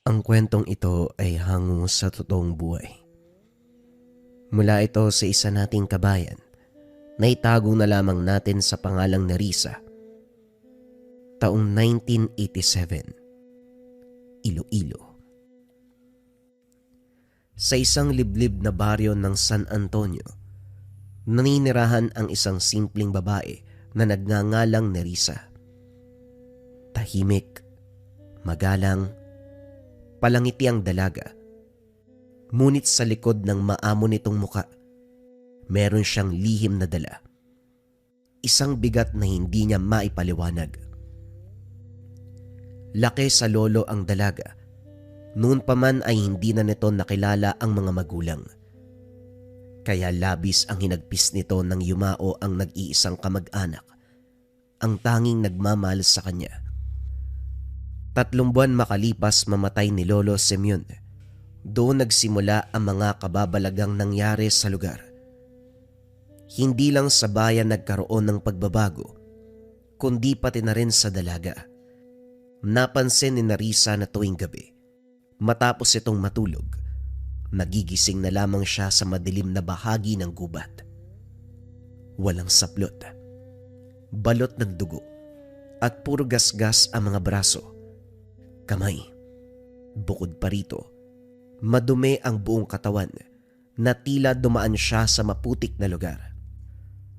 Ang kwentong ito ay hango sa totoong buhay. Mula ito sa isa nating kabayan na itago na lamang natin sa pangalang Nerissa. Taong 1987, Iloilo. Sa isang liblib na baryo ng San Antonio, naninirahan ang isang simpleng babae na nagngangalang Nerissa. Tahimik, magalang, palangiti ang dalaga. Ngunit sa likod ng maamo nitong muka, meron siyang lihim na dala. Isang bigat na hindi niya maipaliwanag. Laki sa lolo ang dalaga. Noon pa man ay hindi na nito nakilala ang mga magulang. Kaya labis ang hinagpis nito nang yumao ang nag-iisang kamag-anak, ang tanging nagmamahal sa kanya. 3 buwan makalipas mamatay ni Lolo Simeon. Doon nagsimula ang mga kababalagang nangyari sa lugar. Hindi lang sa bayan nagkaroon ng pagbabago, kundi pati na rin sa dalaga. Napansin ni Nerissa na tuwing gabi, matapos itong matulog, nagigising na lamang siya sa madilim na bahagi ng gubat. Walang saplot, balot ng dugo, at puro gasgas ang mga braso, kamay. Bukod pa rito, madumi ang buong katawan na tila dumaan siya sa maputik na lugar.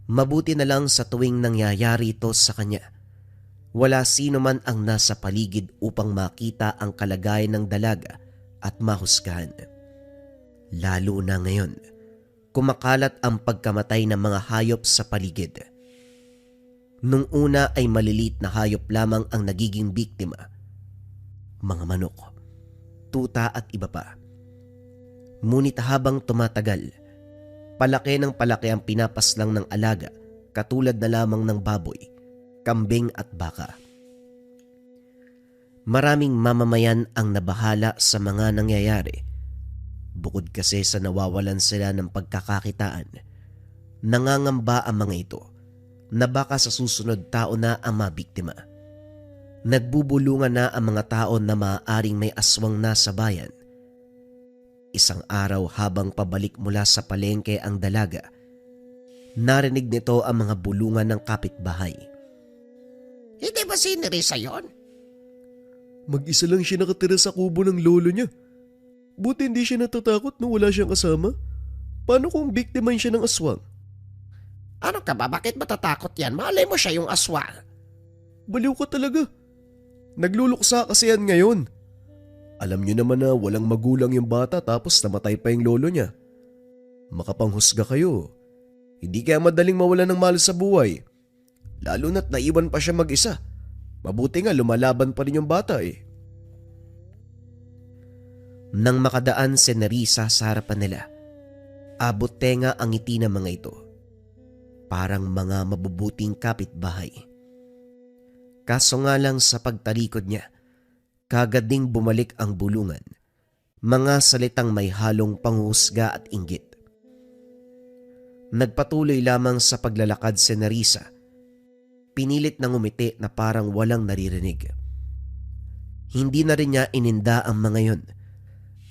Mabuti na lang sa tuwing nangyayari ito sa kanya, wala sino man ang nasa paligid upang makita ang kalagayan ng dalaga at mahusgahan. Lalo na ngayon, kumakalat ang pagkamatay ng mga hayop sa paligid. Nung una ay maliliit na hayop lamang ang nagiging biktima. Mga manok, tuta at iba pa. Ngunit habang tumatagal, palaki ng palaki ang pinapaslang ng alaga, katulad na lamang ng baboy, kambing at baka. Maraming mamamayan ang nabahala sa mga nangyayari. Bukod kasi sa nawawalan sila ng pagkakakitaan, nangangamba ang mga ito na baka sa susunod taon na ang mabiktima. Nagbubulungan na ang mga tao na maaaring may aswang na sa bayan. Isang araw habang pabalik mula sa palengke ang dalaga, narinig nito ang mga bulungan ng kapitbahay. Hindi ba si Nerissa yun? Mag-isa lang siya nakatira sa kubo ng lolo niya. Buti hindi siya natatakot nung wala siyang kasama. Paano kung biktimahin siya ng aswang? Ano ka ba? Bakit matatakot yan? Malay mo siya yung aswang. Baliw ka talaga. Nagluluksa kasi yan ngayon. Alam niyo naman na walang magulang yung bata tapos namatay pa yung lolo niya. Makapanghusga kayo. Hindi kaya madaling mawala ng mahal sa buhay. Lalo na't naiwan pa siya mag-isa. Mabuti nga lumalaban pa rin yung bata eh. Nang makadaan si Nerissa sa harapan nila, abot tenga ang ngiti ng mga ito. Parang mga mabubuting kapitbahay. Kaso nga lang sa pagtalikod niya, kagad ding bumalik ang bulungan. Mga salitang may halong panghusga at inggit. Nagpatuloy lamang sa paglalakad si Nerissa. Pinilit na ngumiti na parang walang naririnig. Hindi na rin niya ininda ang mga yon.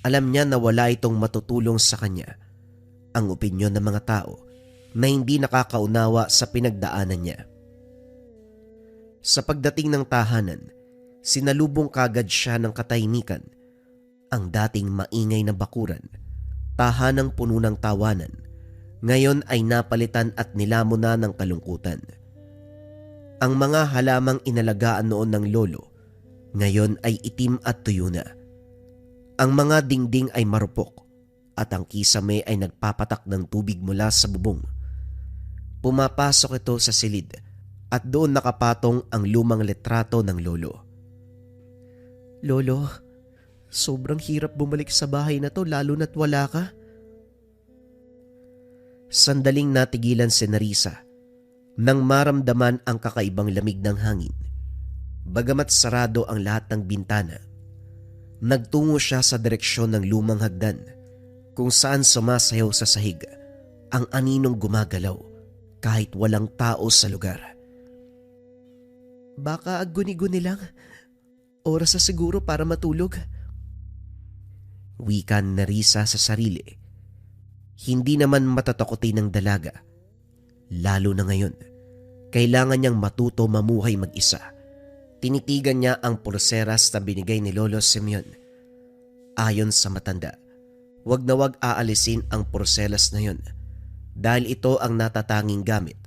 Alam niya na wala itong matutulong sa kanya. Ang opinyon ng mga tao na hindi nakakaunawa sa pinagdaanan niya. Sa pagdating ng tahanan, sinalubong kagad siya ng katahimikan. Ang dating maingay na bakuran, tahanang puno ng tawanan, ngayon ay napalitan at nilamon na ng kalungkutan. Ang mga halamang inalagaan noon ng lolo, ngayon ay itim at tuyo na. Ang mga dingding ay marupok at ang kisame ay nagpapatak ng tubig mula sa bubong. Pumapasok ito sa silid at doon nakapatong ang lumang litrato ng lolo. Lolo, sobrang hirap bumalik sa bahay na to lalo na't wala ka. Sandaling natigilan si Nerissa nang maramdaman ang kakaibang lamig ng hangin. Bagamat sarado ang lahat ng bintana, nagtungo siya sa direksyon ng lumang hagdan kung saan sumasayaw sa sahig ang aninong gumagalaw kahit walang tao sa lugar. Baka aguni-guni lang. Oras na siguro para matulog. Wika ni Nerissa sa sarili. Hindi naman matatakotin ng dalaga. Lalo na ngayon, kailangan niyang matuto mamuhay mag-isa. Tinitigan niya ang pulseras na binigay ni Lolo Simeon. Ayon sa matanda, wag na wag aalisin ang porselas na yun dahil ito ang natatanging gamit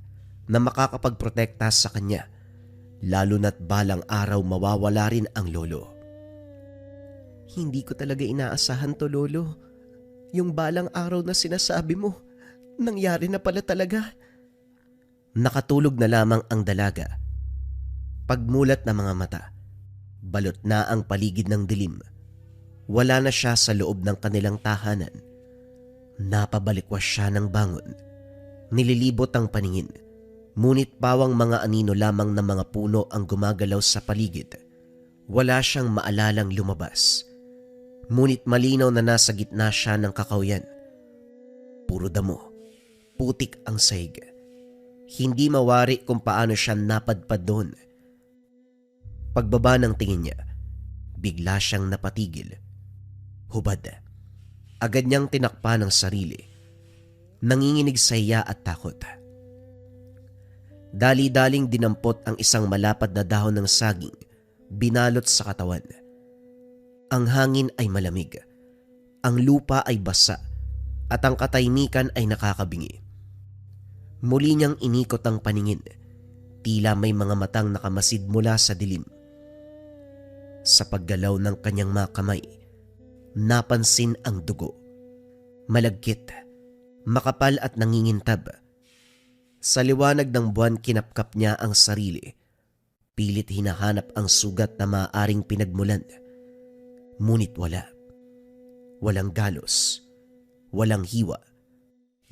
na makakapagprotekta sa kanya, lalo na't balang araw mawawala rin ang lolo. Hindi ko talaga inaasahan to, Lolo. Yung balang araw na sinasabi mo, nangyari na pala talaga. Nakatulog na lamang ang dalaga. Pagmulat ng mga mata, balot na ang paligid ng dilim. Wala na siya sa loob ng kanilang tahanan. Napabalikwas siya ng bangon. Nililibot ang paningin. Ngunit pawang mga anino lamang ng mga puno ang gumagalaw sa paligid. Wala siyang maalalang lumabas. Ngunit malinaw na nasa gitna siya ng kakawyan. Puro damo. Putik ang sahig. Hindi mawari kung paano siya napadpad doon. Pagbaba ng tingin niya, bigla siyang napatigil. Hubad. Agad niyang tinakpan ang sarili. Nanginginig sa iya at takot. Dali-daling dinampot ang isang malapad na dahon ng saging, binalot sa katawan. Ang hangin ay malamig, ang lupa ay basa, at ang katahimikan ay nakakabingi. Muli niyang inikot ang paningin, tila may mga matang nakamasid mula sa dilim. Sa paggalaw ng kanyang mga kamay, napansin ang dugo. Malagkit, makapal at nangingintab. Sa liwanag ng buwan kinapkap niya ang sarili. Pilit hinahanap ang sugat na maaaring pinagmulan. Ngunit wala. Walang galos. Walang hiwa.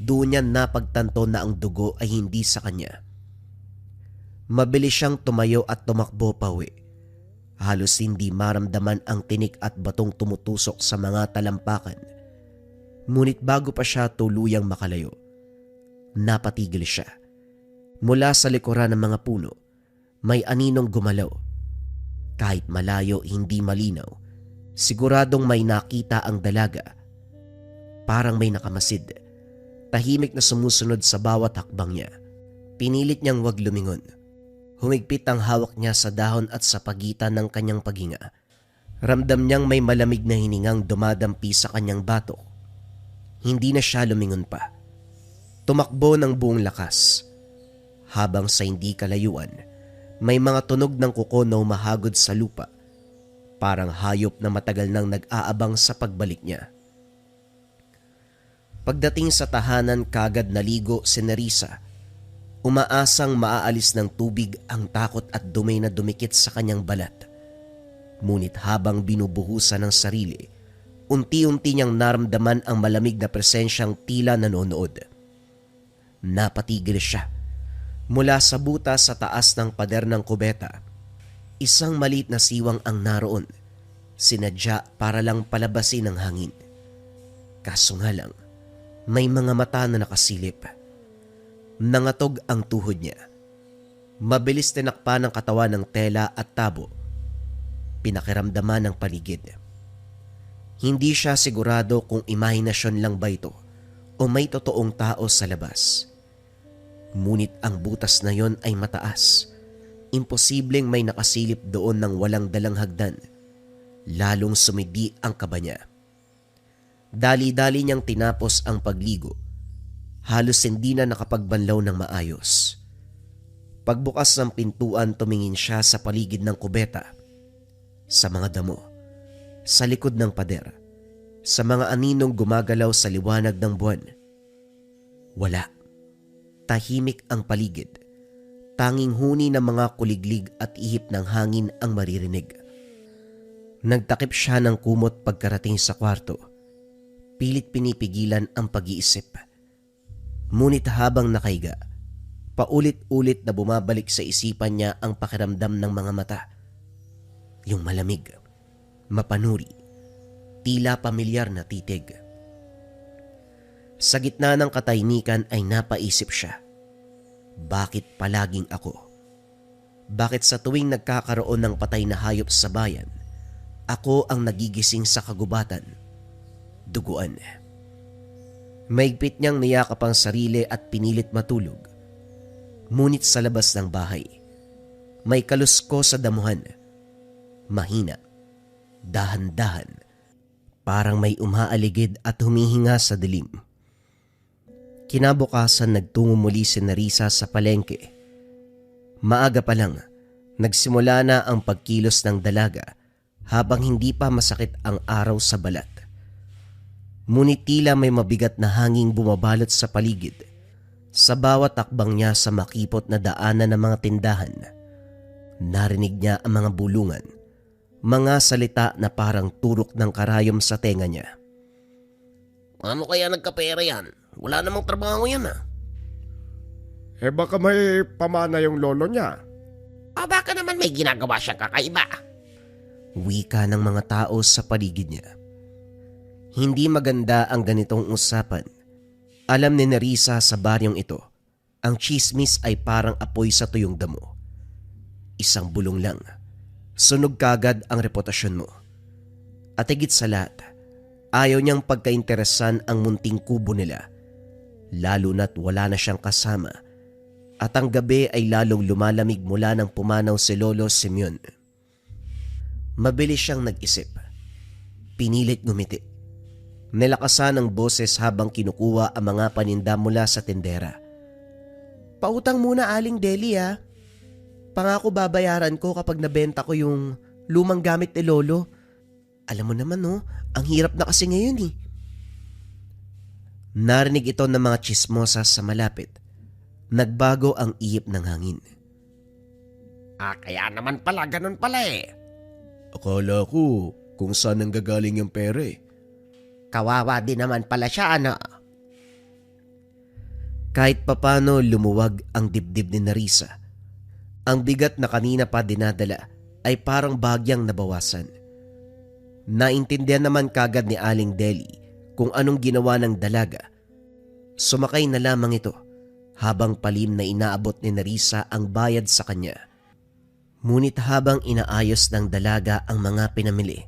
Doon niya napagtanto na ang dugo ay hindi sa kanya. Mabilis siyang tumayo at tumakbo pauwi. Halos hindi maramdaman ang tinik at batong tumutusok sa mga talampakan. Ngunit bago pa siya tuluyang makalayo, napatigil siya. Mula sa likuran ng mga puno, may aninong gumalaw. Kahit malayo, hindi malinaw, siguradong may nakita ang dalaga. Parang may nakamasid, tahimik na sumusunod sa bawat hakbang niya. Pinilit niyang wag lumingon. Humigpit ang hawak niya sa dahon at sa pagitan ng kanyang paghinga. Ramdam niyang may malamig na hiningang dumadampi sa kanyang batok. Hindi na siya lumingon pa. Tumakbo ng buong lakas. Habang sa hindi kalayuan, may mga tunog ng kuko na humahagod sa lupa. Parang hayop na matagal nang nag-aabang sa pagbalik niya. Pagdating sa tahanan, kagad naligo si Nerissa. Umaasang maaalis ng tubig ang takot at dumi na dumikit sa kanyang balat. Ngunit habang binubuhusan ng sarili, unti-unti niyang naramdaman ang malamig na presensyang tila nanonood. Napatigil siya. Mula sa butas sa taas ng pader ng kubeta, isang maliit na siwang ang naroon. Sinadya para lang palabasin ng hangin. Kaso nga lang, may mga mata na nakasilip. Nangatog ang tuhod niya. Mabilis tinakpan ng katawan ng tela at tabo. Pinakiramdaman ng paligid. Hindi siya sigurado kung imahinasyon lang ba ito o may totoong tao sa labas. Ngunit ang butas na yon ay mataas. Imposibleng may nakasilip doon ng walang dalang hagdan. Lalong sumidi ang kaba niya. Dali-dali niyang tinapos ang pagligo. Halos hindi na nakapagbanlaw ng maayos. Pagbukas ng pintuan, tumingin siya sa paligid ng kubeta. Sa mga damo, sa likod ng pader, sa mga aninong gumagalaw sa liwanag ng buwan. Wala. Tahimik ang paligid. Tanging huni ng mga kuliglig at ihip ng hangin ang maririnig. Nagtakip siya ng kumot pagkarating sa kwarto. Pilit pinipigilan ang pag-iisip. Ngunit habang nakahiga, paulit-ulit na bumabalik sa isipan niya ang pakiramdam ng mga mata. Yung malamig, mapanuri, tila pamilyar na titig. Sa gitna ng katahimikan ay napaisip siya. Bakit palaging ako? Bakit sa tuwing nagkakaroon ng patay na hayop sa bayan, ako ang nagigising sa kagubatan? duguan. Maigpit niyang niyakap ang sarili at pinilit matulog. Ngunit sa labas ng bahay, may kalusko sa damuhan. Mahina, dahan-dahan, parang may umaaligid at humihinga sa dilim. Kinabukasan nagtungo muli si Nerissa sa palengke. Maaga pa lang, nagsimula na ang pagkilos ng dalaga habang hindi pa masakit ang araw sa balat. Ngunit tila may mabigat na hanging bumabalot sa paligid sa bawat takbang niya sa makipot na daanan ng mga tindahan. Narinig niya ang mga bulungan, mga salita na parang turok ng karayom sa tenga niya. Paano kaya nagkapera yan? Wala namang trabaho yan Baka may pamana yung lolo niya. O baka naman may ginagawa siyang kakaiba. Wika ng mga tao sa paligid niya. Hindi maganda ang ganitong usapan. Alam ni Nerissa sa baryong ito, ang chismis ay parang apoy sa tuyong damo. Isang bulong lang, sunog kagad ang reputasyon mo. At higit sa lahat, ayaw niyang pagkainteresan ang munting kubo nila, lalo na't wala na siyang kasama at ang gabi ay lalong lumalamig mula nang pumanaw si Lolo Simeon. Mabilis siyang nag-isip. Pinilit ngumiti. Nilakasan ang boses habang kinukuha ang mga paninda mula sa tindera. Pautang muna Aling Deli ha. Pangako babayaran ko kapag nabenta ko yung lumang gamit ni Lolo. Alam mo naman ang hirap na kasi ngayon eh. Narinig ito ng mga chismosa sa malapit. Nagbago ang ihip ng hangin. Kaya naman pala, ganun pala Akala ko kung saan nanggagaling yung pera Kawawa din naman pala siya, Kahit papano lumuwag ang dibdib ni Nerissa. Ang bigat na kanina pa dinadala ay parang bagyang nabawasan. Naintindihan naman kagad ni Aling Deli kung anong ginawa ng dalaga. Sumakay na lamang ito habang palim na inaabot ni Nerissa ang bayad sa kanya. Ngunit habang inaayos ng dalaga ang mga pinamili,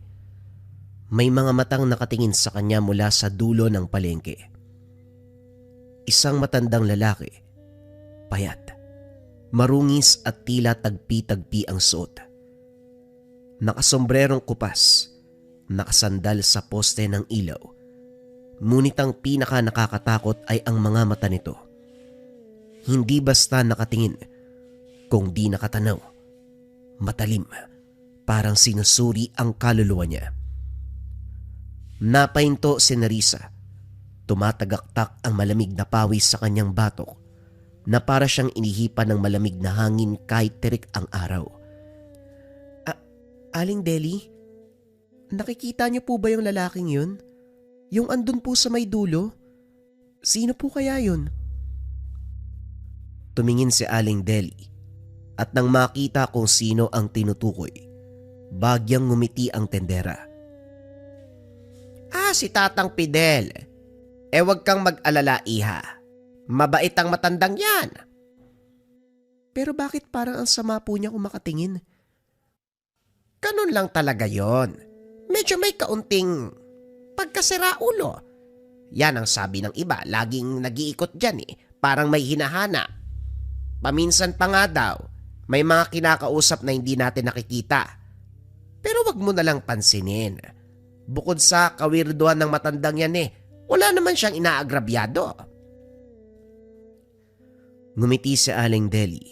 may mga matang nakatingin sa kanya mula sa dulo ng palengke. Isang matandang lalaki, payat, marungis at tila tagpi-tagpi ang suot. Nakasombrerong kupas, nakasandal sa poste ng ilaw. Ngunit ang pinaka nakakatakot ay ang mga mata nito. Hindi basta nakatingin, kung di nakatanaw. Matalim, parang sinusuri ang kaluluwa niya. Napahinto si Nerissa. Tumatagaktak ang malamig na pawis sa kanyang batok na para siyang inihipan ng malamig na hangin kahit tirik ang araw. Aling Deli, nakikita niyo po ba yung lalaking yun? Yung andun po sa may dulo? Sino po kaya yun? Tumingin si Aling Deli at nang makita kung sino ang tinutukoy, bagyang ngumiti ang tendera. Si Tatang Fidel. Wag kang mag-alala, iha. Mabait ang matandang yan. Pero bakit parang ang sama po niya kung makatingin? Ganun lang talaga yon. Medyo may kaunting pagkasira ulo. Yan ang sabi ng iba, laging nag-iikot dyan parang may hinahana. Paminsan pa nga daw, may mga kinakausap na hindi natin nakikita. Pero wag mo na lang pansinin. Bukod sa kawirduhan ng matandang yan wala naman siyang inaagrabyado. Ngumiti si Aling Deli.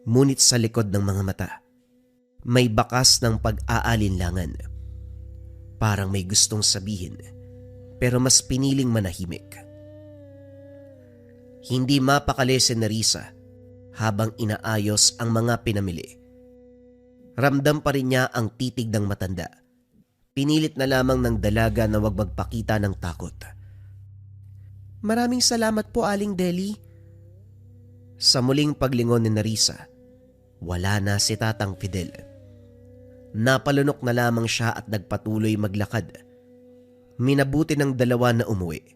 Ngunit sa likod ng mga mata, may bakas ng pag-aalinlangan. Parang may gustong sabihin, pero mas piniling manahimik. Hindi mapakali si Nerissa habang inaayos ang mga pinamili. Ramdam pa rin niya ang titig ng matanda. Pinilit na lamang ng dalaga na wag magpakita ng takot. Maraming salamat po, Aling Deli. Sa muling paglingon ni Nerissa, wala na si Tatang Fidel. Napalunok na lamang siya at nagpatuloy maglakad. Minabuti ng dalawa na umuwi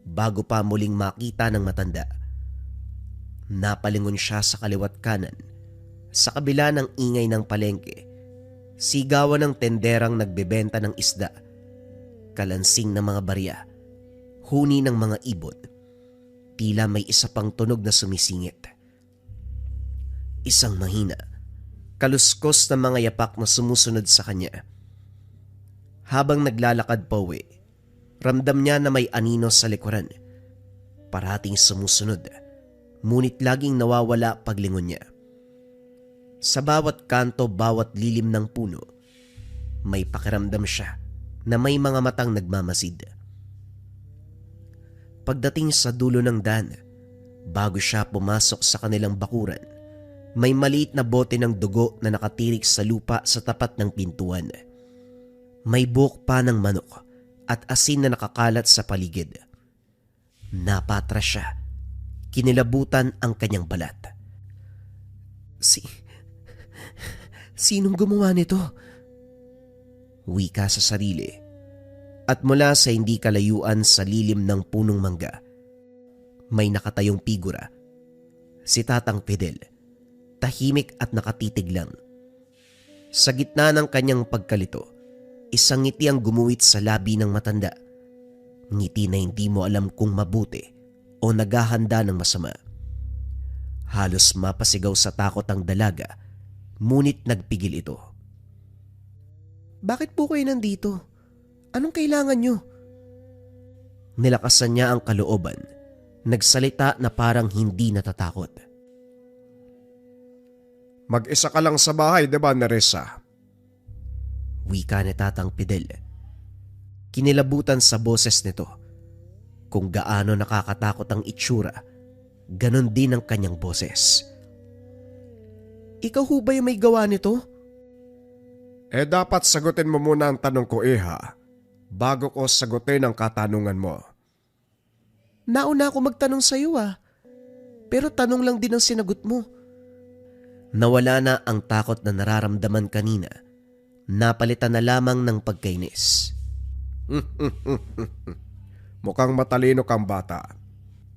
bago pa muling makita ng matanda. Napalingon siya sa kaliwat kanan. Sa kabila ng ingay ng palengke, sigawan ng tenderang nagbebenta ng isda. Kalansing ng mga barya, huni ng mga ibon, tila may isa pang tunog na sumisingit. Isang mahina, kaluskos na mga yapak na sumusunod sa kanya. Habang naglalakad pa uwi, ramdam niya na may anino sa likuran. Parating sumusunod, ngunit laging nawawala paglingon niya. Sa bawat kanto, bawat lilim ng puno, may pakiramdam siya na may mga matang nagmamasid. Pagdating sa dulo ng daan, bago siya pumasok sa kanilang bakuran, may maliit na bote ng dugo na nakatirik sa lupa sa tapat ng pintuan. May buhok pa ng manok at asin na nakakalat sa paligid. Napatras siya. Kinilabutan ang kanyang balat. Sinong gumawa nito? Wika sa sarili. At mula sa hindi kalayuan sa lilim ng punong mangga, may nakatayong figura. Si Tatang Fidel. Tahimik at nakatitig lang. Sa gitna ng kanyang pagkalito, isang ngiti ang gumuhit sa labi ng matanda. Ngiti na hindi mo alam kung mabuti o naghahanda ng masama. Halos mapasigaw sa takot ang dalaga, ngunit nagpigil ito. Bakit po kayo nandito? Anong kailangan nyo? Nilakasan niya ang kalooban, nagsalita na parang hindi natatakot. Mag-isa ka lang sa bahay, diba, Nerissa? Wika ni Tatang Fidel. Kinilabutan sa boses nito. Kung gaano nakakatakot ang itsura, ganon din ang kanyang boses. Ikaw ho ba yung may gawa nito? Dapat sagutin mo muna ang tanong ko, Iha, bago ko sagutin ang katanungan mo. Nauna ako magtanong sa iyo pero tanong lang din ang sinagot mo. Nawala na ang takot na nararamdaman kanina. Napalitan na lamang ng pagkainis. Mukhang matalino kang bata.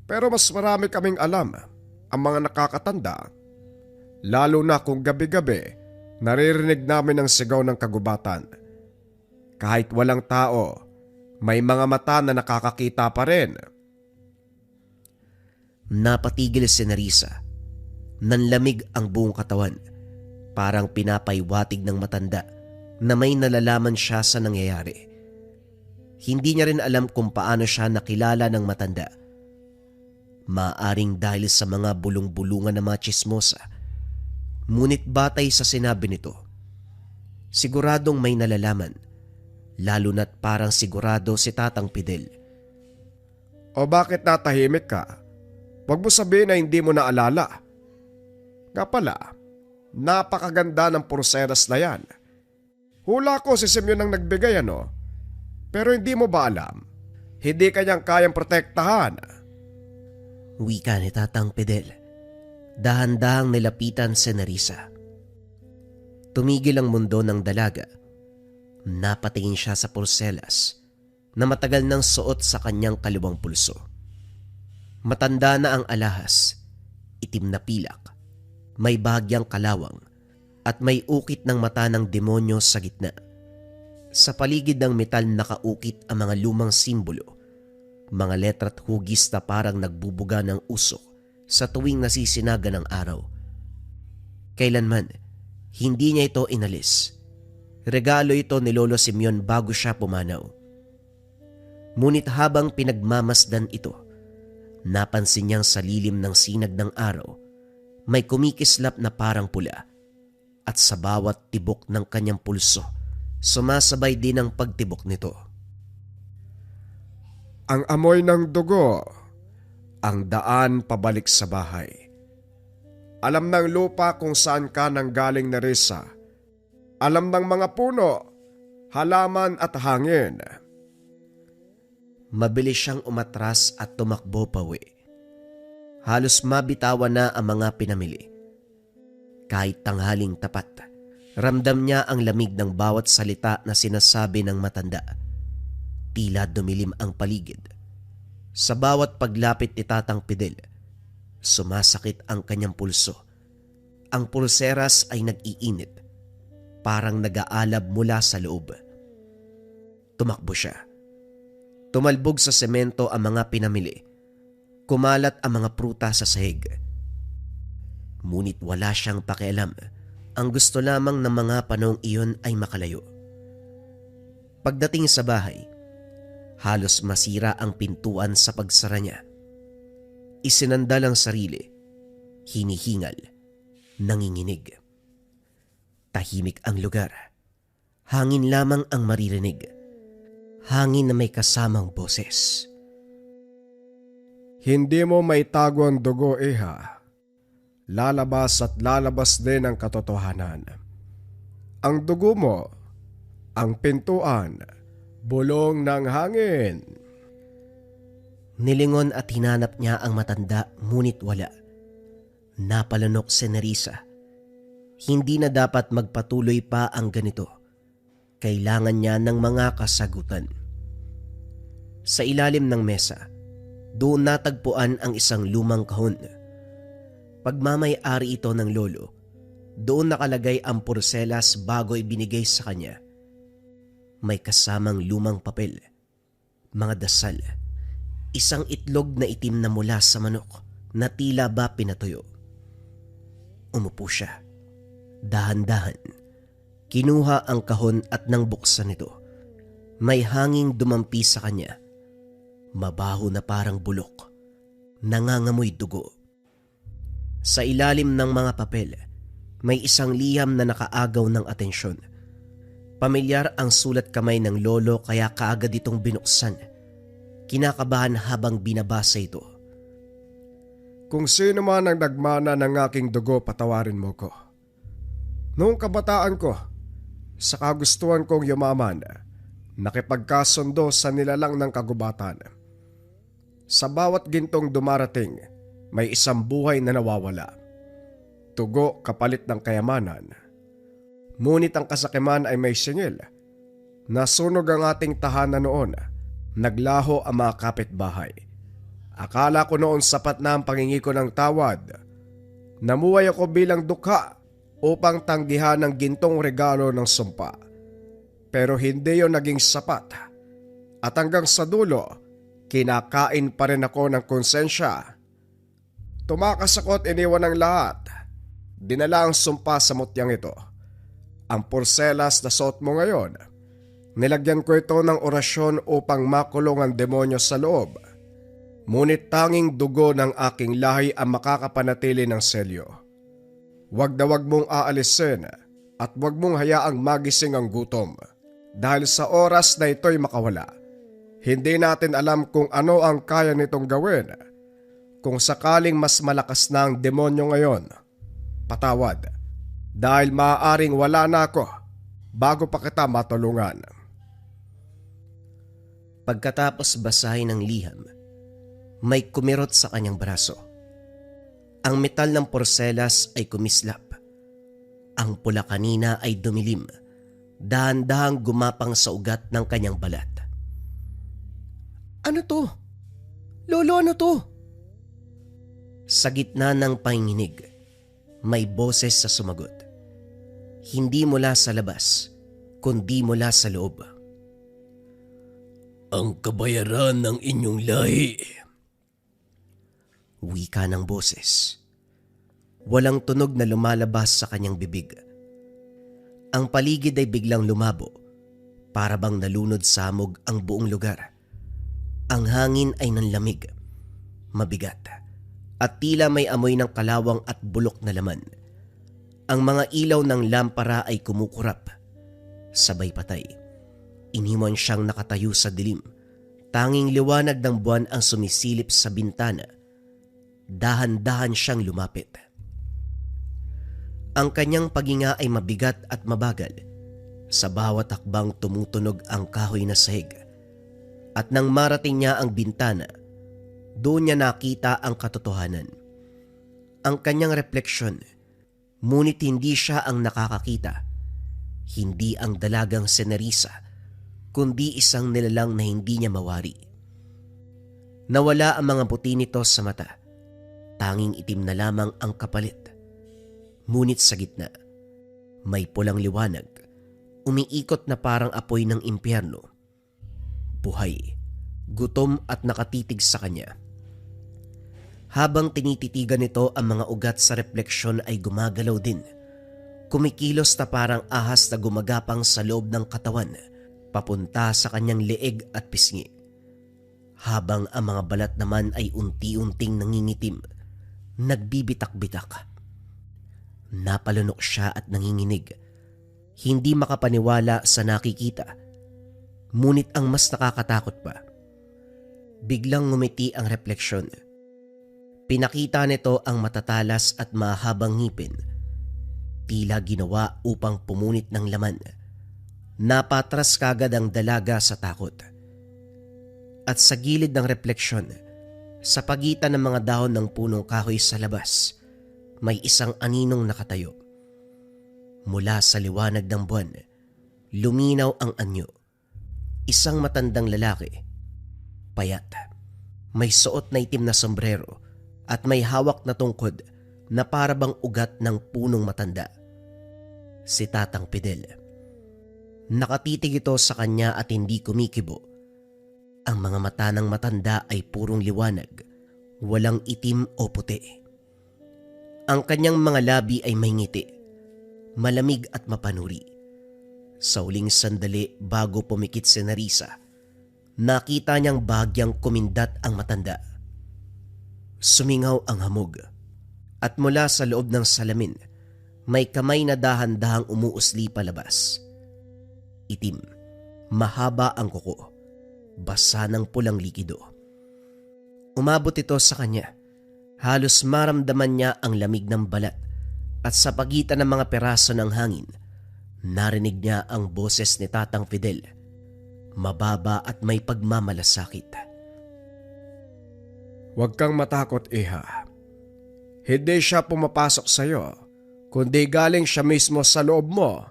Pero mas marami kaming alam, ang mga nakakatanda. Lalo na kung gabi-gabi, naririnig namin ang sigaw ng kagubatan. Kahit walang tao, may mga mata na nakakakita pa rin. Napatigil si Nerissa. Nanlamig ang buong katawan. Parang pinapaywatig ng matanda na may nalalaman siya sa nangyayari. Hindi niya rin alam kung paano siya nakilala ng matanda. Maaring dahil sa mga bulong-bulungan na mga tsismosa. Ngunit batay sa sinabi nito, siguradong may nalalaman, lalo na't parang sigurado si Tatang Fidel. O bakit natahimik ka? Huwag mo sabihin na hindi mo naalala. Nga pala, napakaganda ng pulseras na yan. Hula ko si Simeon ang nagbigay ano. Pero hindi mo ba alam? Hindi kanyang kayang protektahan. Wika ni Tatang Fidel. Dahan-dahang nilapitan si Nerissa. Tumigil ang mundo ng dalaga. Napatingin siya sa pulselas na matagal nang suot sa kanyang kaliwang pulso. Matanda na ang alahas, itim na pilak, may bahagyang kalawang at may ukit ng mata ng demonyo sa gitna. Sa paligid ng metal nakaukit ang mga lumang simbolo, mga letra't hugis na parang nagbubuga ng usok sa tuwing nasisinaga ng araw. Kailanman, hindi niya ito inalis. Regalo ito ni Lolo Simeon bago siya pumanaw. Ngunit habang pinagmamasdan ito, napansin niyang sa lilim ng sinag ng araw, may kumikislap na parang pula at sa bawat tibok ng kanyang pulso, sumasabay din ang pagtibok nito. Ang amoy ng dugo, ang daan pabalik sa bahay. Alam ng lupa kung saan ka nanggaling, Nerissa. Alam ng mga puno, halaman at hangin. Mabilis siyang umatras at tumakbo pawi. Halos mabitawan na ang mga pinamili. Kahit tanghaling tapat, ramdam niya ang lamig ng bawat salita na sinasabi ng matanda. Tila dumilim ang paligid. Sa bawat paglapit ni Tatang Fidel, sumasakit ang kanyang pulso. Ang pulseras ay nag-iinit, parang nag-aalab mula sa loob. Tumakbo siya, Tumalbog sa semento ang mga pinamili. Kumalat ang mga pruta sa sahig. Ngunit wala siyang pakialam. Ang gusto lamang ng mga panahong iyon ay makalayo. Pagdating sa bahay, halos masira ang pintuan sa pagsara niya. Isinandal ang sarili, hinihingal, nanginginig. Tahimik ang lugar. Hangin lamang ang maririnig. Hangin na may kasamang boses. Hindi mo maitago ang dugo, Iha. Lalabas at lalabas din ang katotohanan. Ang dugo mo, ang pintuan, bulong ng hangin. Nilingon at hinanap niya ang matanda, ngunit wala. Napalanok si Nerissa. Hindi na dapat magpatuloy pa ang ganito. Kailangan niya ng mga kasagutan. Sa ilalim ng mesa, doon natagpuan ang isang lumang kahon. Pagmamay-ari ito ng lolo. Doon nakalagay ang porselas bago ibinigay sa kanya. May kasamang lumang papel, mga dasal, isang itlog na itim na mula sa manok na tila ba pinatuyo. Umupo siya. Dahan-dahan, kinuha ang kahon at nang buksan ito, may hanging dumampi sa kanya. Mabaho na parang bulok, nangangamoy dugo. Sa ilalim ng mga papel, may isang liham na nakaagaw ng atensyon. Pamilyar ang sulat kamay ng lolo kaya kaagad itong binuksan. Kinakabahan habang binabasa ito. Kung sino man ang nagmana ng aking dugo, patawarin mo ko. Noong kabataan ko, sa kagustuhan kong yumaman, nakipagkasundo sa nilalang ng kagubatan. Sa bawat gintong dumarating, may isang buhay na nawawala. Tugo kapalit ng kayamanan. Ngunit ang kasakiman ay may singil. Nasunog ang ating tahanan noon. Naglaho ang mga kapitbahay. Akala ko noon sapat na ang pangingi ko ng tawad. Namuhay ako bilang dukha upang tanggihan ang gintong regalo ng sumpa. Pero hindi yon naging sapat. At hanggang sa dulo, kinakain pa rin ako ng konsensya. Tumakas ako at iniwan ang lahat. Dinala ang sumpa sa mutyang ito. Ang porselas na suot mo ngayon, nilagyan ko ito ng orasyon upang makulong ang demonyo sa loob. Ngunit tanging dugo ng aking lahi ang makakapanatili ng selyo. Huwag na huwag mong aalisin at huwag mong hayaang magising ang gutom. Dahil sa oras na ito'y makawala, hindi natin alam kung ano ang kaya nitong gawin. Kung sakaling mas malakas na ang demonyo ngayon, patawad. Dahil maaaring wala na ako bago pa kita matulungan. Pagkatapos basahin ng liham, may kumirot sa kanyang braso. Ang metal ng porselas ay kumislap. Ang pula kanina ay dumilim, dahan-dahang gumapang sa ugat ng kanyang balat. Ano to? Lolo, ano to? Sa gitna ng panginginig, may boses sa sumagot. Hindi mula sa labas, kundi mula sa loob. Ang kabayaran ng inyong lahi. Wika ng boses. Walang tunog na lumalabas sa kanyang bibig. Ang paligid ay biglang lumabo, para bang nalunod sa hamog ang buong lugar. Ang hangin ay nanlamig, mabigat, at tila may amoy ng kalawang at bulok na laman. Ang mga ilaw ng lampara ay kumukurap. Sabay patay. Iniwan siyang nakatayo sa dilim. Tanging liwanag ng buwan ang sumisilip sa bintana. Dahan-dahan siyang lumapit. Ang kanyang paghinga ay mabigat at mabagal. Sa bawat hakbang tumutunog ang kahoy na sahig. At nang marating niya ang bintana, doon niya nakita ang katotohanan. Ang kanyang refleksyon, ngunit hindi siya ang nakakakita. Hindi ang dalagang si Nerissa, kundi isang nilalang na hindi niya mawari. Nawala ang mga puti nito sa mata. Tanging itim na lamang ang kapalit. Ngunit sa gitna, may pulang liwanag, umiikot na parang apoy ng impyerno. Buhay, gutom at nakatitig sa kanya. Habang tinititigan nito ang mga ugat sa refleksyon ay gumagalaw din. Kumikilos na parang ahas na gumagapang sa loob ng katawan, papunta sa kanyang leeg at pisngi. Habang ang mga balat naman ay unti-unting nangingitim, nagbibitak-bitak. Napalunok siya at nanginginig. Hindi makapaniwala sa nakikita. Ngunit ang mas nakakatakot pa, biglang ngumiti ang refleksyon. Pinakita nito ang matatalas at mahabang ngipin, tila ginawa upang pumunit ng laman. Napatras kagad ang dalaga sa takot. At sa gilid ng refleksyon, sa pagitan ng mga dahon ng punong kahoy sa labas, may isang aninong nakatayo. Mula sa liwanag ng buwan, luminaw ang anyo. Isang matandang lalaki, payat, may suot na itim na sombrero at may hawak na tungkod na parabang ugat ng punong matanda. Si Tatang Fidel. Nakatitig ito sa kanya at hindi kumikibo. Ang mga mata ng matanda ay purong liwanag, walang itim o puti. Ang kanyang mga labi ay may ngiti, malamig at mapanuri. Sa huling sandali bago pumikit si Nerissa, nakita niyang bahagyang kumindat ang matanda. Sumingaw ang hamog at mula sa loob ng salamin may kamay na dahan-dahang umuusli palabas. Itim, mahaba ang kuko, basa ng pulang likido. Umabot ito sa kanya, halos maramdaman niya ang lamig ng balat at sa pagitan ng mga peraso ng hangin, narinig niya ang boses ni Tatang Fidel, mababa at may pagmamalasakit. Huwag kang matakot, Iha. Hindi siya pumapasok sa'yo, kundi galing siya mismo sa loob mo.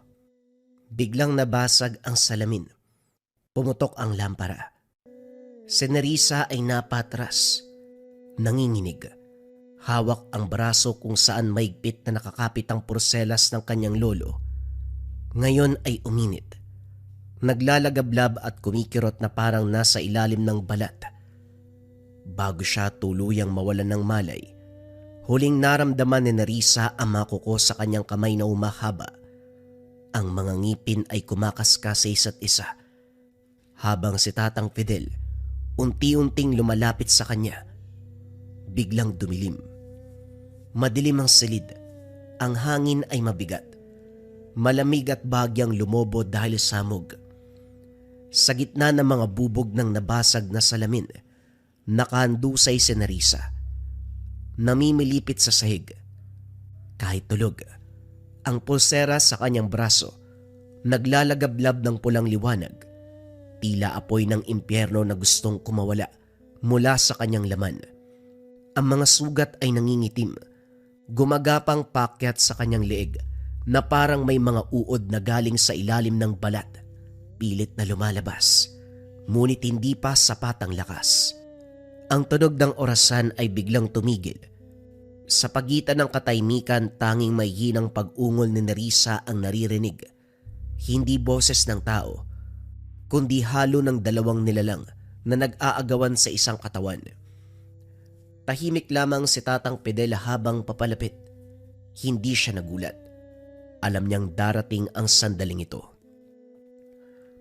Biglang nabasag ang salamin. Pumutok ang lampara. Si Nerissa ay napatras. Nanginginig. Hawak ang braso kung saan maigpit na nakakapit ang porselas ng kanyang lolo. Ngayon ay uminit. Naglalagablab at kumikirot na parang nasa ilalim ng balat. Bago siya tuluyang mawalan ng malay, huling naramdaman ni Nerissa ang mga kuko sa kanyang kamay na umahaba. Ang mga ngipin ay kumakaskas sa isa't isa. Habang si Tatang Fidel unti-unting lumalapit sa kanya, biglang dumilim. Madilim ang silid, ang hangin ay mabigat. Malamig at bahagyang lumobo dahil sa hamog. Sa gitna ng mga bubog ng nabasag na salamin, nakahandusay si Nerissa. Namimilipit sa sahig. Kahit tulog, ang pulsera sa kanyang braso naglalagablab ng pulang liwanag, tila apoy ng impyerno na gustong kumawala mula sa kanyang laman. Ang mga sugat ay nangingitim, gumagapang pakyat sa kanyang leeg na parang may mga uod na galing sa ilalim ng balat. Pilit na lumalabas, ngunit hindi pa sapat ang lakas. Ang tunog ng orasan ay biglang tumigil. Sa pagitan ng katahimikan, tanging may hinang pag-ungol ni Nerissa ang naririnig. Hindi boses ng tao, kundi halo ng dalawang nilalang na nag-aagawan sa isang katawan. Tahimik lamang si Tatang Fidel habang papalapit. Hindi siya nagulat. Alam niyang darating ang sandaling ito.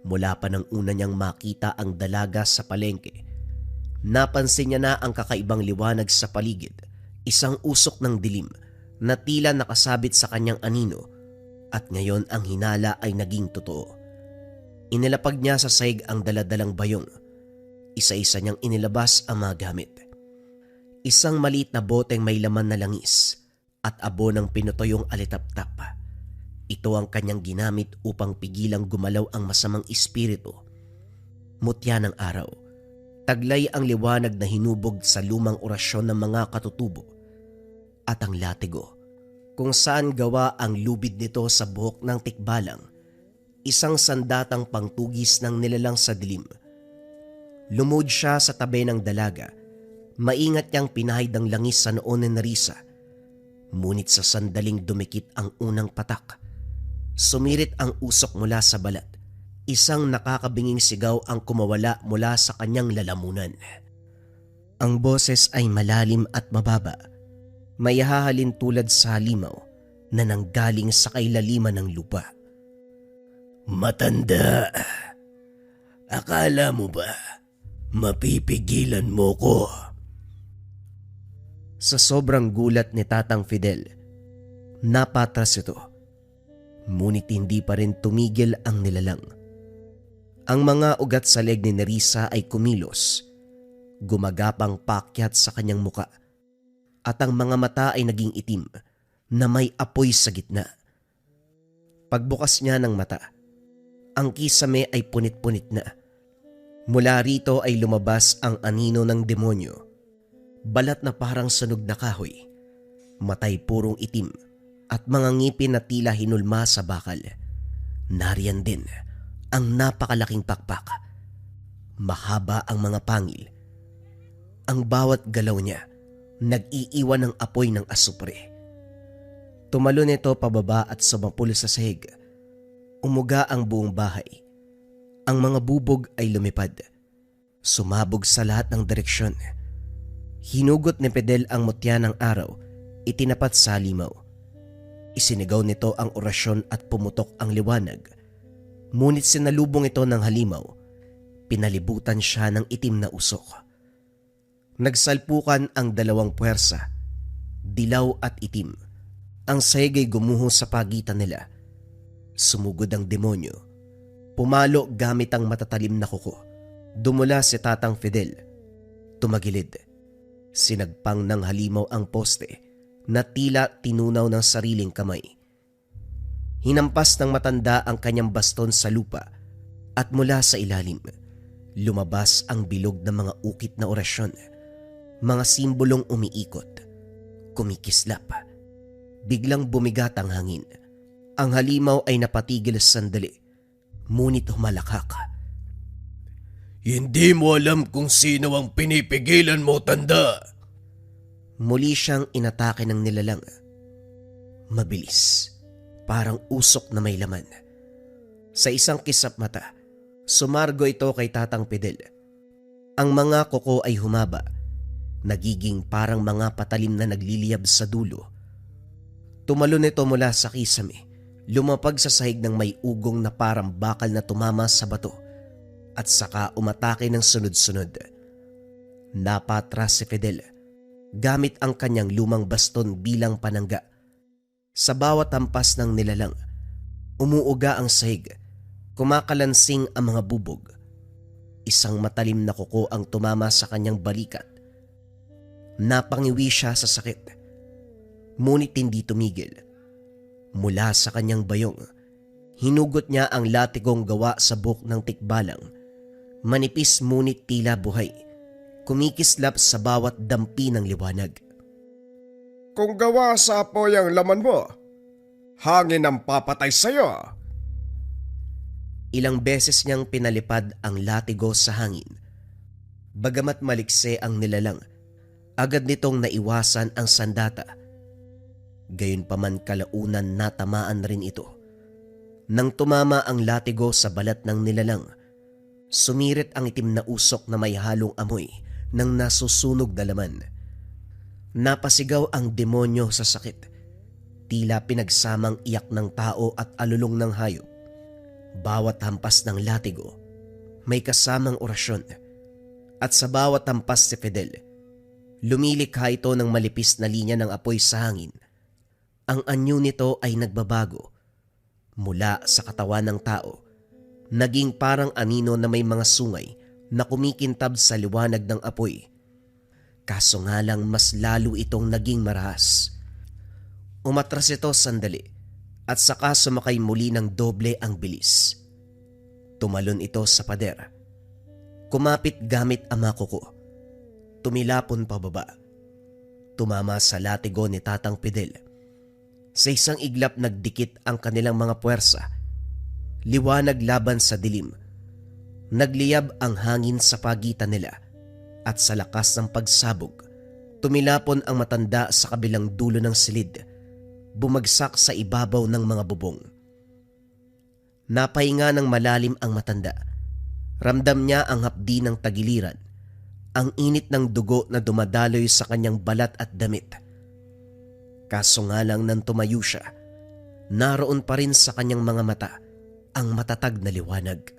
Mula pa nang una niyang makita ang dalaga sa palengke, napansin niya na ang kakaibang liwanag sa paligid, isang usok ng dilim na tila nakasabit sa kanyang anino, at ngayon ang hinala ay naging totoo. Inilapag niya sa sahig ang daladalang bayong. Isa-isa niyang inilabas ang mga gamit. Isang maliit na boteng may laman na langis at abo ng pinutoyong alitap-tap. Ito ang kanyang ginamit upang pigilang gumalaw ang masamang espiritu. Mutya ng araw, taglay ang liwanag na hinubog sa lumang orasyon ng mga katutubo, at ang latigo, kung saan gawa ang lubid nito sa buhok ng tikbalang, isang sandatang pangtugis ng nilalang sa dilim. Lumod siya sa tabi ng dalaga, maingat niyang pinahid ang langis sa noon ni Nerissa. Ngunit sa sandaling dumikit ang unang patak, sumirit ang usok mula sa balat, Isang nakakabinging sigaw ang kumawala mula sa kanyang lalamunan. Ang boses ay malalim at mababa, may hahalin tulad sa halimaw na nanggaling sa kailaliman ng lupa. Matanda, akala mo ba mapipigilan mo ko? Sa sobrang gulat ni Tatang Fidel, napatras ito. Ngunit hindi pa rin tumigil ang nilalang. Ang mga ugat sa leg ni Nerissa ay kumilos, gumagapang paakyat sa kanyang muka, at ang mga mata ay naging itim na may apoy sa gitna. Pagbukas niya ng mata, ang kisame ay punit-punit na. Mula rito ay lumabas ang anino ng demonyo, balat na parang sunog na kahoy, matay purong itim at mga ngipin na tila hinulma sa bakal. Nariyan din ang napakalaking pakpak. Mahaba ang mga pangil. Ang bawat galaw niya nag-iiwan ng apoy ng asupre. Tumalon ito pababa at sumapul sa sahig. Umuga ang buong bahay. Ang mga bubog ay lumipad. Sumabog sa lahat ng direksyon. Hinugot ni Fidel ang mutya ng araw, itinapat sa halimaw. Isinigaw nito ang orasyon at pumutok ang liwanag. Ngunit sinalubong ito ng halimaw. Pinalibutan siya ng itim na usok. Nagsalpukan ang dalawang puwersa, dilaw at itim. Ang sahig ay gumuho sa pagitan nila. Sumugod ang demonyo. Pumalo gamit ang matatalim na kuko. Dumula si Tatang Fidel. Tumagilid. Sinagpang ng halimaw ang poste na tila tinunaw ng sariling kamay. Hinampas ng matanda ang kanyang baston sa lupa at mula sa ilalim, lumabas ang bilog ng mga ukit na orasyon, mga simbolong umiikot, kumikislap. Biglang bumigat ang hangin. Ang halimaw ay napatigil sandali, ngunit humalakak. Hindi mo alam kung sino ang pinipigilan mo, tanda. Muli siyang inatake ng nilalang. Mabilis. Parang usok na may laman. Sa isang kisap mata, sumargo ito kay Tatang Fidel. Ang mga kuko ay humaba, nagiging parang mga patalim na nagliliyab sa dulo. Tumalon ito mula sa kisame, lumapag sa sahig ng may ugong na parang bakal na tumama sa bato, at saka umatake ng sunod-sunod. Napatras si Fidel, gamit ang kanyang lumang baston bilang panangga. Sa bawat hampas ng nilalang, umuuga ang sahig, kumakalansing ang mga bubog. Isang matalim na kuko ang tumama sa kanyang balikat. Napangiwi siya sa sakit, ngunit hindi tumigil. Mula sa kanyang bayong, hinugot niya ang latigong gawa sa buhok ng tikbalang. Manipis ngunit tila buhay, kumikislap sa bawat dampi ng liwanag. Kung gawa sa apoy ang laman mo, hangin ang papatay sa'yo. Ilang beses niyang pinalipad ang latigo sa hangin. Bagamat malikse ang nilalang, agad nitong naiwasan ang sandata. Gayunpaman kalaunan natamaan rin ito. Nang tumama ang latigo sa balat ng nilalang, sumirit ang itim na usok na may halong amoy ng nasusunog na laman. Napasigaw ang demonyo sa sakit. Tila pinagsamang iyak ng tao at alulong ng hayop. Bawat hampas ng latigo, may kasamang orasyon. At sa bawat hampas si Fidel, lumilikha ito ng malipis na linya ng apoy sa hangin. Ang anyo nito ay nagbabago. Mula sa katawan ng tao, naging parang anino na may mga sungay na kumikintab sa liwanag ng apoy. Kaso nga lang mas lalo itong naging marahas. Umatras ito sandali at saka sumakay muli ng doble ang bilis. Tumalon ito sa pader. Kumapit gamit ang mga kuko. Tumilapon pababa. Tumama sa latigo ni Tatang Fidel. Sa isang iglap nagdikit ang kanilang mga puwersa. Liwanag laban sa dilim. Nagliyab ang hangin sa pagitan nila. At sa lakas ng pagsabog, tumilapon ang matanda sa kabilang dulo ng silid, bumagsak sa ibabaw ng mga bubong. Napahinga ng malalim ang matanda. Ramdam niya ang hapdi ng tagiliran, ang init ng dugo na dumadaloy sa kanyang balat at damit. Kaso nga lang nang tumayo siya, naroon pa rin sa kanyang mga mata ang matatag na liwanag.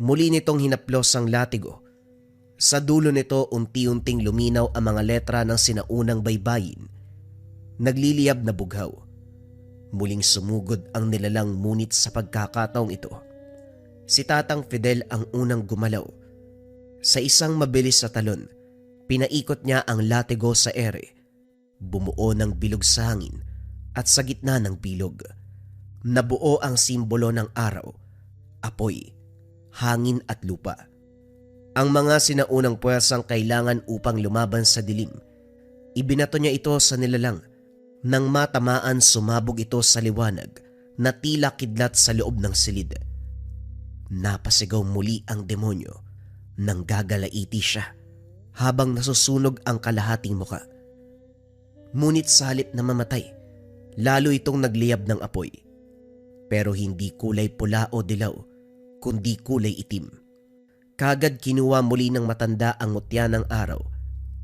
Muli nitong hinaplos ang latigo. Sa dulo nito unti-unting luminaw ang mga letra ng sinaunang baybayin. Nagliliyab na bughaw. Muling sumugod ang nilalang ngunit sa pagkakataong ito, si Tatang Fidel ang unang gumalaw. Sa isang mabilis na talon, pinaikot niya ang latigo sa ere. Bumuo ng bilog sa hangin at sa gitna ng bilog, nabuo ang simbolo ng araw, apoy, hangin at lupa. Ang mga sinaunang puwersang kailangan upang lumaban sa dilim, ibinato niya ito sa nilalang. Nang matamaan, sumabog ito sa liwanag na tila kidlat sa loob ng silid. Napasigaw muli ang demonyo nang gagalaiti siya habang nasusunog ang kalahating muka. Ngunit sa halip na mamatay, lalo itong nagliyab ng apoy. Pero hindi kulay pula o dilaw, kundi kulay itim. Kagad kinuha muli ng matanda ang mutya ng araw,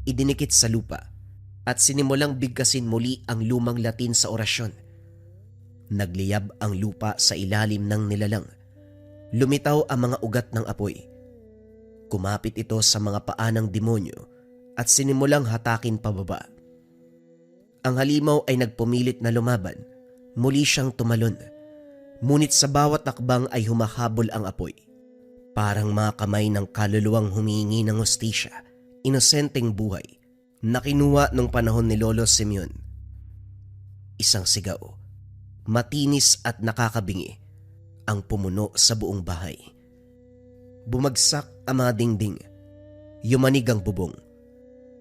idinikit sa lupa, at sinimulang bigkasin muli ang lumang Latin sa orasyon. Nagliyab ang lupa sa ilalim ng nilalang. Lumitaw ang mga ugat ng apoy. Kumapit ito sa mga paa ng demonyo at sinimulang hatakin pababa. Ang halimaw ay nagpumilit na lumaban. Muli siyang tumalon. Ngunit sa bawat takbang ay humahabol ang apoy. Parang mga kamay ng kaluluwang humihingi ng hustisya, inosenteng buhay, na kinuha nung panahon ni Lolo Simeon. Isang sigaw, matinis at nakakabingi, ang pumuno sa buong bahay. Bumagsak ang mga dingding, yumanig ang bubong.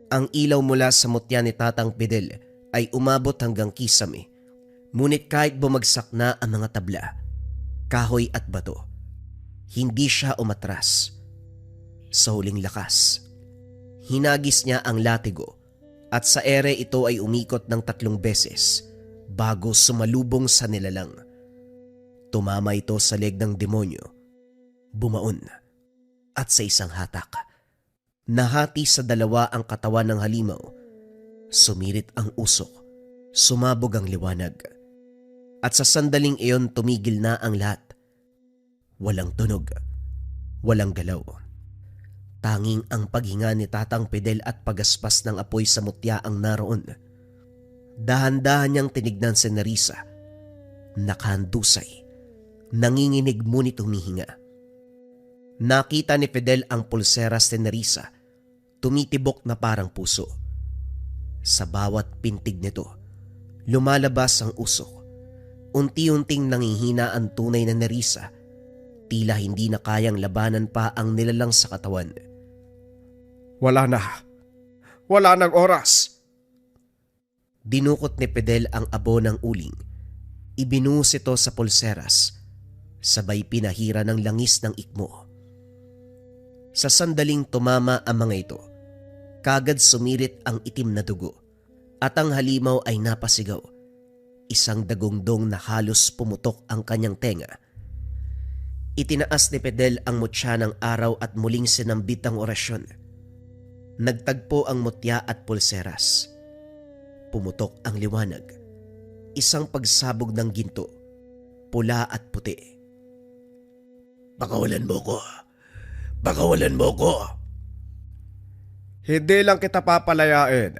Ang ilaw mula sa mutya ni Tatang Fidel ay umabot hanggang kisame, ngunit kahit bumagsak na ang mga tabla, kahoy at bato, hindi siya umatras. Sa huling lakas, hinagis niya ang latigo at sa ere ito ay umikot ng 3 beses bago sumalubong sa nilalang. Tumama ito sa leg ng demonyo, bumaon, at sa isang hatak, nahati sa 2 ang katawan ng halimaw. Sumirit ang usok, sumabog ang liwanag, at sa sandaling iyon tumigil na ang lahat. Walang tunog, walang galaw. Tanging ang paghinga ni Tatang Fidel at pagaspas ng apoy sa mutya ang naroon. Dahan-dahan niyang tinignan si Nerissa. Nakahandusay, nanginginig ngunit humihinga. Nakita ni Fidel ang pulseras ni Nerissa, tumitibok na parang puso. Sa bawat pintig nito, lumalabas ang usok. Unti-unting nangihina ang tunay na Nerissa, tila hindi na kayang labanan pa ang nilalang sa katawan. Wala na. Wala nang oras. Dinukot ni Fidel ang abo ng uling. Ibinuhos ito sa pulseras, sabay pinahira ng langis ng ikmo. Sa sandaling tumama ang mga ito, kagad sumirit ang itim na dugo at ang halimaw ay napasigaw. Isang dagongdong na halos pumutok ang kanyang tenga. Itinaas ni Fidel ang mutya ng araw at muling sinambit ang orasyon. Nagtagpo ang mutya at pulseras. Pumutok ang liwanag. Isang pagsabog ng ginto, pula at puti. Pakawalan mo ko. Pakawalan mo ko. Hindi lang kita papalayain.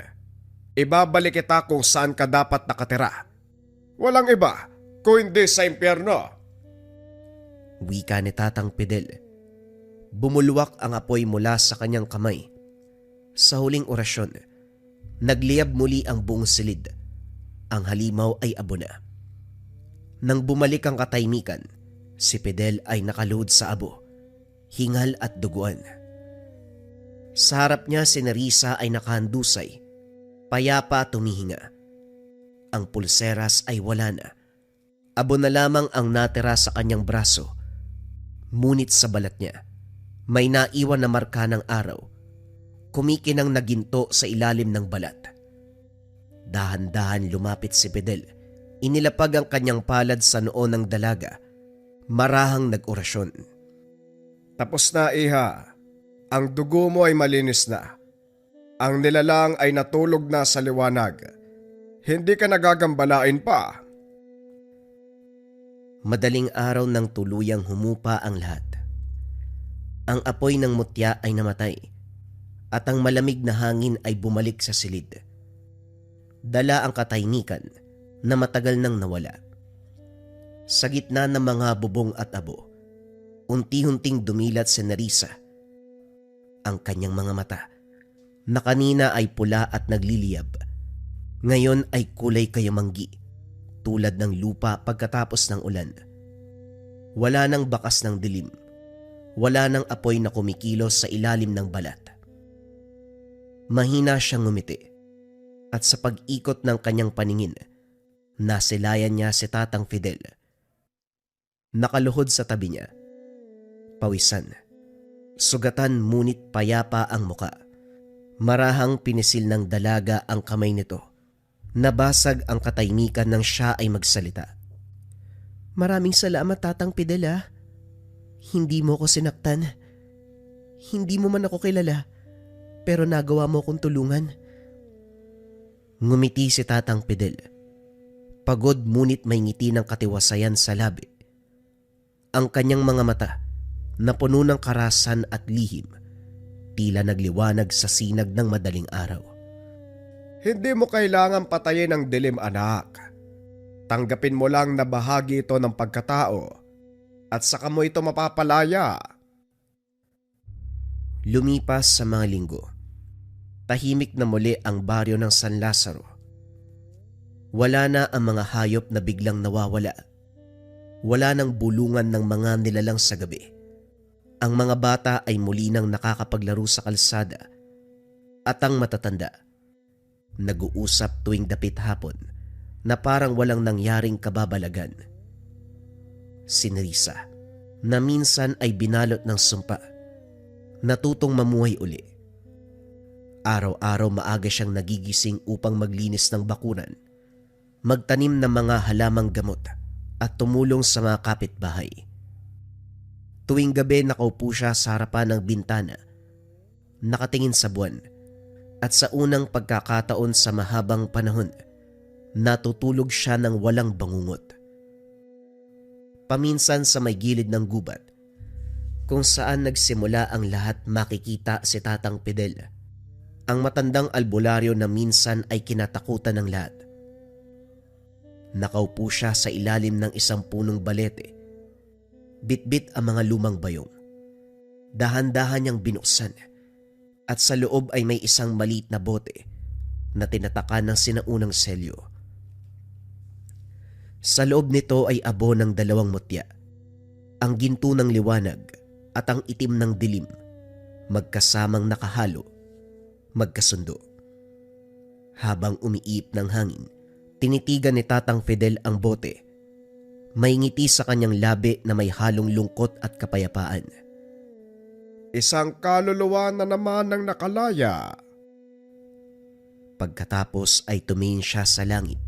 Ibabalik kita kung saan ka dapat nakatira. Walang iba kung hindi sa impyerno. Wika ni Tatang Fidel. Bumulwak ang apoy mula sa kanyang kamay. Sa huling orasyon, nagliyab muli ang buong silid. Ang halimaw ay abo na. Nang bumalik ang katahimikan, si Fidel ay nakaluhod sa abo, hingal at duguan. Sa harap niya si Nerissa ay nakahandusay, payapa tumihinga. Ang pulseras ay wala na. Abo na lamang ang natira sa kanyang braso. Ngunit sa balat niya, may naiwan na marka ng araw. Kumikinang na ginto sa ilalim ng balat. Dahan-dahan lumapit si Fidel. Inilapag ang kanyang palad sa noo ng dalaga. Marahang nag-orasyon. Tapos na, Iha. Ang dugo mo ay malinis na. Ang nilalang ay natulog na sa liwanag. Hindi ka nagagambalain pa. Madaling araw nang tuluyang humupa ang lahat. Ang apoy ng mutya ay namatay at ang malamig na hangin ay bumalik sa silid. Dala ang katahimikan na matagal nang nawala. Sa gitna ng mga bubong at abo, unti-unting dumilat si Nerissa. Ang kanyang mga mata, na kanina ay pula at nagliliyab, ngayon ay kulay kayamanggi, tulad ng lupa pagkatapos ng ulan. Wala nang bakas ng dilim, wala nang apoy na kumikilos sa ilalim ng balat. Mahina siyang ngumiti, at sa pag-ikot ng kanyang paningin, nasilayan niya si Tatang Fidel. Nakaluhod sa tabi niya. Pawisan. Sugatan ngunit payapa ang muka. Marahang pinisil ng dalaga ang kamay nito. Nabasag ang katahimikan nang siya ay magsalita. Maraming salamat, Tatang Fidel. Hindi mo ko sinaktan. Hindi mo man ako kilala. Pero nagawa mo kong tulungan. Ngumiti si Tatang Fidel. Pagod ngunit may ngiti ng katiwasayan sa labi. Ang kanyang mga mata, na puno ng karasan at lihim, tila nagliwanag sa sinag ng madaling araw. Hindi mo kailangan patayin ang dilim, anak. Tanggapin mo lang na bahagi ito ng pagkatao at saka mo ito mapapalaya. Lumipas sa mga linggo. Tahimik na muli ang baryo ng San Lazaro. Wala na ang mga hayop na biglang nawawala. Wala nang bulungan ng mga nilalang sa gabi. Ang mga bata ay muli nang nakakapaglaro sa kalsada. At ang matatanda, nag-uusap tuwing dapit hapon na parang walang nangyaring kababalagan. Si Nerissa, na minsan ay binalot ng sumpa, natutong mamuhay uli. Araw-araw maaga siyang nagigising upang maglinis ng bakuran, magtanim ng mga halamang gamot at tumulong sa mga kapitbahay. Tuwing gabi nakaupo siya sa harapan ng bintana, nakatingin sa buwan, at sa unang pagkakataon sa mahabang panahon, natutulog siya ng walang bangungot. Paminsan sa may gilid ng gubat, kung saan nagsimula ang lahat, makikita si Tatang Fidel, ang matandang albularyo na minsan ay kinatakutan ng lahat. Nakaupo siya sa ilalim ng isang punong balete. Bitbit ang mga lumang bayong. Dahan-dahan niyang binuksan at sa loob ay may isang maliit na bote na tinatakan ng sinaunang selyo. Sa loob nito ay abo ng dalawang mutya, ang ginto ng liwanag at ang itim ng dilim, magkasamang nakahalo, magkasundo. Habang umiip ng hangin, tinitigan ni Tatang Fidel ang bote. May ngiti sa kanyang labi na may halong lungkot at kapayapaan. Isang kaluluwa na naman ang nakalaya. Pagkatapos ay tumingin siya sa langit,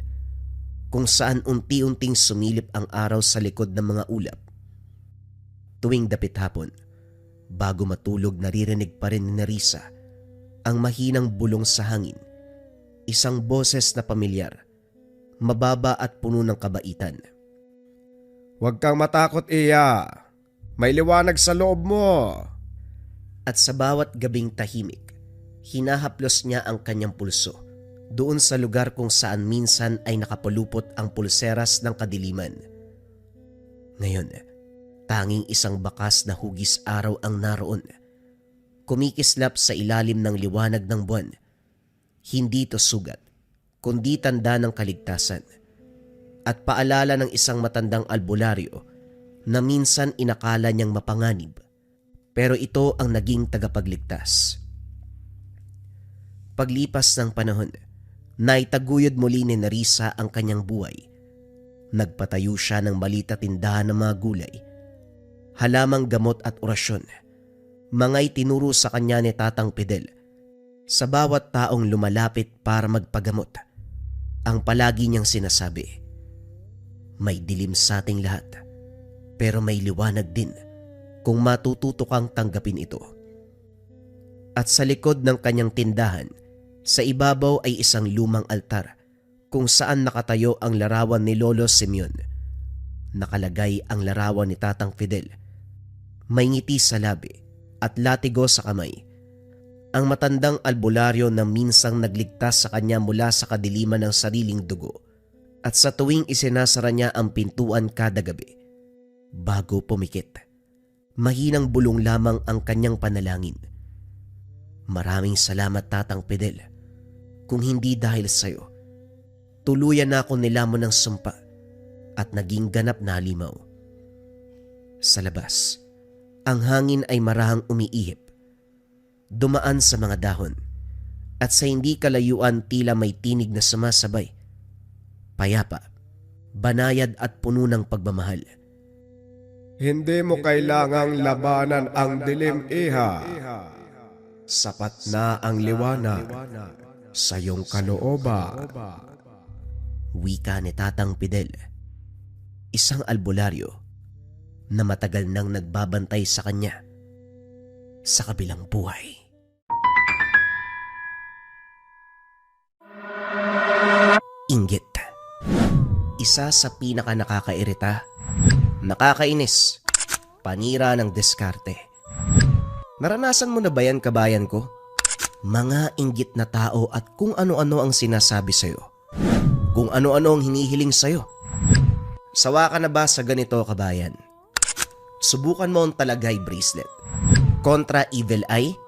kung saan unti-unting sumilip ang araw sa likod ng mga ulap. Tuwing dapit hapon, bago matulog, naririnig pa rin ni Nerissa ang mahinang bulong sa hangin, isang boses na pamilyar, mababa at puno ng kabaitan. Huwag kang matakot, Iya. May liwanag sa loob mo. At sa bawat gabing tahimik, hinahaplos niya ang kanyang pulso doon sa lugar kung saan minsan ay nakapulupot ang pulseras ng kadiliman. Ngayon, tanging isang bakas na hugis araw ang naroon. Kumikislap sa ilalim ng liwanag ng buwan. Hindi to sugat, kundi tanda ng kaligtasan. At paalala ng isang matandang albularyo na minsan inakala niyang mapanganib, pero ito ang naging tagapagligtas. Paglipas ng panahon, naitaguyod muli ni Nerissa ang kanyang buhay. Nagpatayo siya ng maliit na tindahan ng mga gulay, halamang gamot at orasyon. Mga itinuro sa kanya ni Tatang Fidel sa bawat taong lumalapit para magpagamot. Ang palagi niyang sinasabi, may dilim sa ating lahat, Pero may liwanag din kung matututo kang tanggapin ito. At sa likod ng kanyang tindahan, sa ibabaw ay isang lumang altar kung saan nakatayo ang larawan ni Lolo Simeon. Nakalagay ang larawan ni Tatang Fidel. May ngiti sa labi at latigo sa kamay. Ang matandang albularyo na minsang nagligtas sa kanya mula sa kadiliman ng sariling dugo. At sa tuwing isinasara niya ang pintuan kada gabi, bago pumikit, mahinang bulong lamang ang kanyang panalangin. Maraming salamat, Tatang Fidel. Kung hindi dahil sa'yo, tuluyan na ako nilamon ng sumpa at naging ganap na halimaw. Sa labas, ang hangin ay marahang umiihip. Dumaan sa mga dahon at sa hindi kalayuan tila may tinig na sumasabay. Payapa, banayad at puno ng pagmamahal. Hindi mo kailangang labanan ang dilim, iha. Sapat na ang liwanag sa iyong kalooban. Wika ni Tatang Fidel, isang albularyo na matagal nang nagbabantay sa kanya sa kabilang buhay. Inggit. Isa sa pinaka nakakairita, nakakainis, panira ng diskarte. Naranasan mo na ba yan, kabayan ko? Mga inggit na tao at kung ano-ano ang sinasabi sa'yo. Kung ano-ano ang hinihiling sa'yo. Sawa ka na ba sa ganito, kabayan? Subukan mo ang talagay bracelet. Kontra evil eye,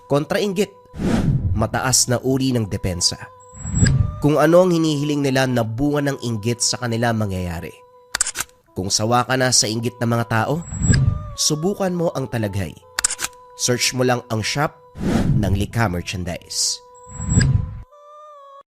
kontra inggit. Mataas na uri ng depensa. Kung ano ang hinihiling nila na bunga ng inggit sa kanila mangyayari. Kung sawa ka na sa inggit ng mga tao, subukan mo ang talagay. Search mo lang ang shop ng Likha Merchandise.